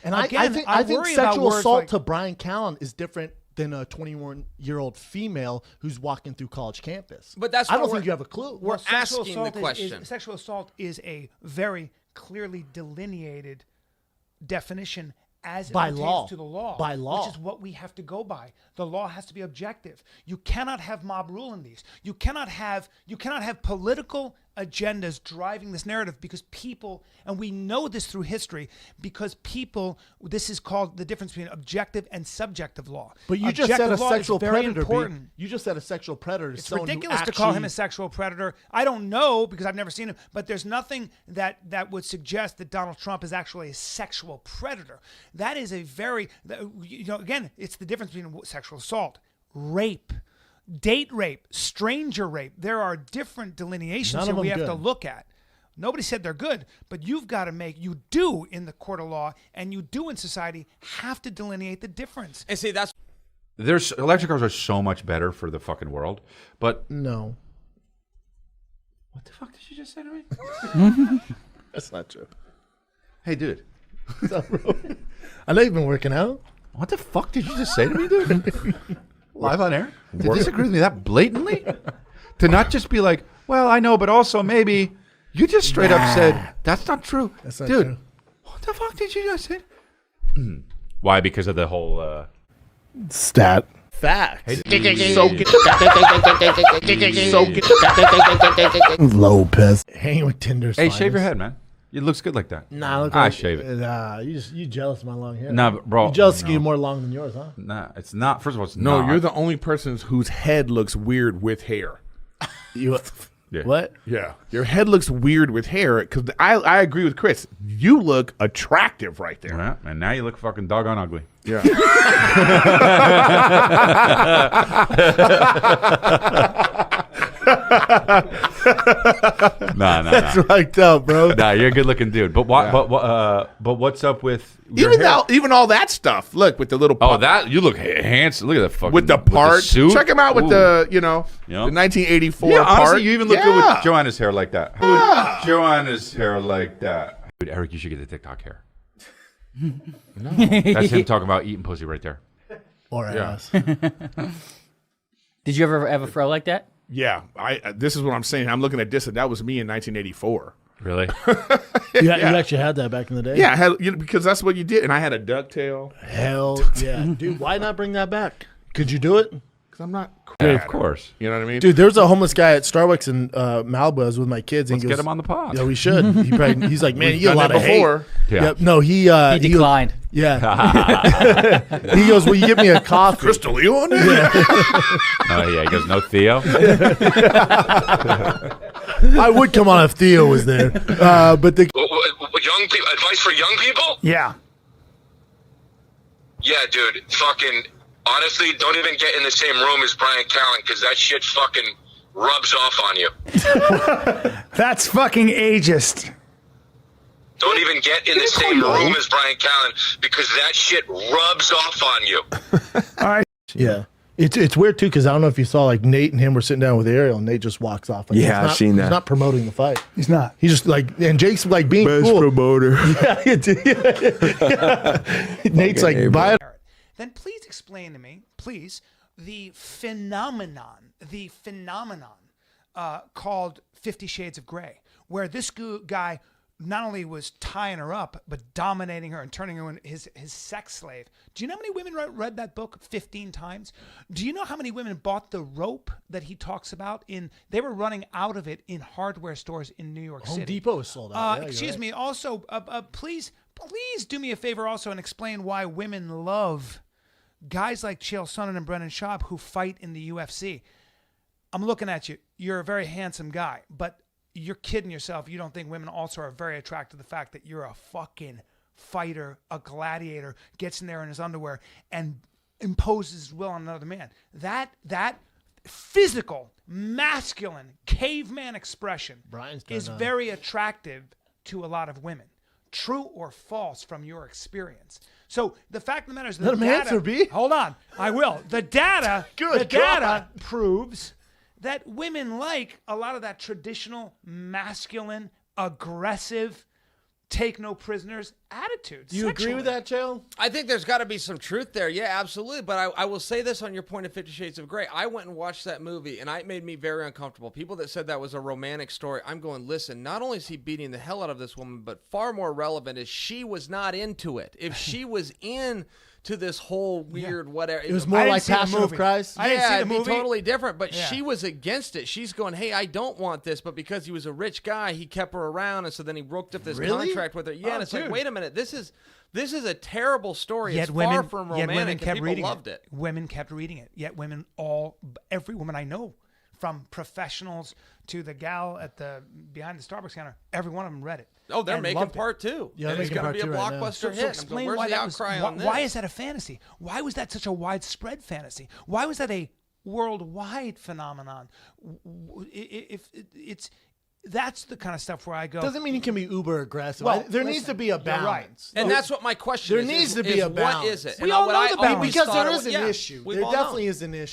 And Again, I think worry about sexual words assault like, to Brian Callen is different than a 21-year-old female who's walking through college campus. But that's I why don't think you have a clue. We're sexual asking the assault question. Sexual assault is a very clearly delineated definition as it By pertains law. to the law. By law. Which is what we have to go by. The law has to be objective. You cannot have mob rule in these. You cannot have political agendas driving this narrative because people, and we know this through history, because people, this is called the difference between objective and subjective law. But you just said a Objective law is sexual very predator. important. You just said a sexual predator. It's ridiculous to call him a sexual predator. I don't know because I've never seen him, but there's nothing that would suggest that Donald Trump is actually a sexual predator. That is a very, again, it's the difference between sexual assault, rape, date rape, stranger rape. There are different delineations here we have to look at. Nobody said they're good, but you've got to you do in the court of law and you do in society have to delineate the difference. And see, that's electric cars are so much better for the fucking world, but No. what the fuck did you just say to me? That's not true. Hey, dude, What's up, bro? I know you've been working out. what the fuck did you just say to me, dude? Live on air? To disagree with me that blatantly? To not just be like, well, I know, but also maybe. You just straight up said, that's not true. That's not dude, true. what the fuck did you just say? Why? Because of the whole... Stat. Fact. Lopez. Hanging with Tinder's Hey, shave your finest. head, man. It looks good like that. Nah, look I like, shave it. Nah, you jealous of my long hair. Nah, bro. You jealous no. of you more long than yours, huh? Nah, it's not. First of all, it's No, not. you're the only person whose head looks weird with hair. You Yeah. what? Yeah, your head looks weird with hair. Because I agree with Chris. You look attractive right there. Yeah, and now you look fucking doggone ugly. Yeah. Nah. That's fucked up, bro. Nah, you're a good looking dude. But what? Yeah. But what's up with your hair? Even all that stuff. Look with the little. Oh, that you look handsome. Look at that fucking with the part. suit. Check him out with Ooh. the Yeah. the 1984 Yeah, part. honestly, you even look good Yeah. with Joanna's hair like that. With Joanna's hair like that. Dude, Eric, you should get the TikTok hair. No, that's him talking about eating pussy right there. Or Yeah. ass. Did you ever have a fro like that? Yeah, this is what I'm saying. I'm looking at this, and that was me in 1984. Really? You actually had that back in the day? Yeah, I had, because that's what you did, and I had a ducktail. Hell yeah. Dude, why not bring that back? Could you do it? Because I'm not. Yeah, crap. of course. You know what I mean? Dude, there was a homeless guy at Starbucks in Malibu. I was with my kids. And Let's he goes, get him on the pod. Yeah, we should. He's like, man, We've you get a done lot that of before. hate. Yeah. Yep. No, he He declined. Yeah. He goes, will you give me a coffee? Crystal, you on it? Oh yeah, he goes, no Theo. I would come on if Theo was there. But the Young people, advice for young people? Yeah. Yeah, dude. Fucking, honestly, don't even get in the same room as Brian Callen because that shit fucking rubs off on you. That's fucking ageist. Don't even get in the same room as Brian Callen because that shit rubs off on you. All right. yeah. It's weird too because I don't know if you saw like Nate and him were sitting down with Ariel and Nate just walks off. Like, Yeah, he's I've not- seen that. He's not promoting the fight. He's not. He's just like, and Jake's like being Best cool. promoter. Nate's like, buy it. Then please explain to me, please, the phenomenon called 50 Shades of Grey, where this guy not only was tying her up, but dominating her and turning her into his sex slave. Do you know how many women read that book 15 times? Do you know how many women bought the rope that he talks about? They were running out of it in hardware stores in New York City. Home Depot is sold out. Yeah, Excuse me. Also, please do me a favor also and explain why women love guys like Chael Sonnen and Brendan Schaub who fight in the UFC. I'm looking at you. You're a very handsome guy, but you're kidding yourself. You don't think women also are very attracted to the fact that you're a fucking fighter, a gladiator, gets in there in his underwear and imposes his will on another man. That physical, masculine, caveman expression is very attractive to a lot of women. True or false from your experience? So the fact of the matter is, Let him answer, B. Hold on, I will. The data proves that women like a lot of that traditional, masculine, aggressive, take no prisoners attitude. Do you agree with that, Chael? I think there's got to be some truth there. Yeah, absolutely. But I will say this on your point of 50 Shades of Grey. I went and watched that movie, and it made me very uncomfortable. People that said that was a romantic story, I'm going, listen, not only is he beating the hell out of this woman, but far more relevant is she was not into it. If she was in to this whole weird whatever. It was more like Passion of Christ. I didn't see the it'd be movie. totally different. But Yeah. she was against it. She's going, hey, I don't want this. But because he was a rich guy, he kept her around. And so then he broke up this contract with her. Yeah, and it's like, wait a minute. This is a terrible story. Yet It's women, far from romantic, women and kept people reading loved it. Women kept reading it. Yet women, every woman I know, from professionals to the gal at the behind the Starbucks counter, every one of them read it. Oh, they're and making loved it. part two. Yeah, and they're it's making going to be a part two right now. blockbuster hit. So I'm explain going, why where's the that was. outcry on this? Why is that a fantasy? Why was that such a widespread fantasy? Why was that a worldwide phenomenon? If it's that's the kind of stuff where I go. Doesn't mean he can be uber aggressive. Well, there needs listen, to be a you're right. balance. And that's what my question There is. needs is, to be is a what balance. is it? We And all what know I the balance. always Because thought there it is was- an yeah, issue. we There all know. definitely is an issue.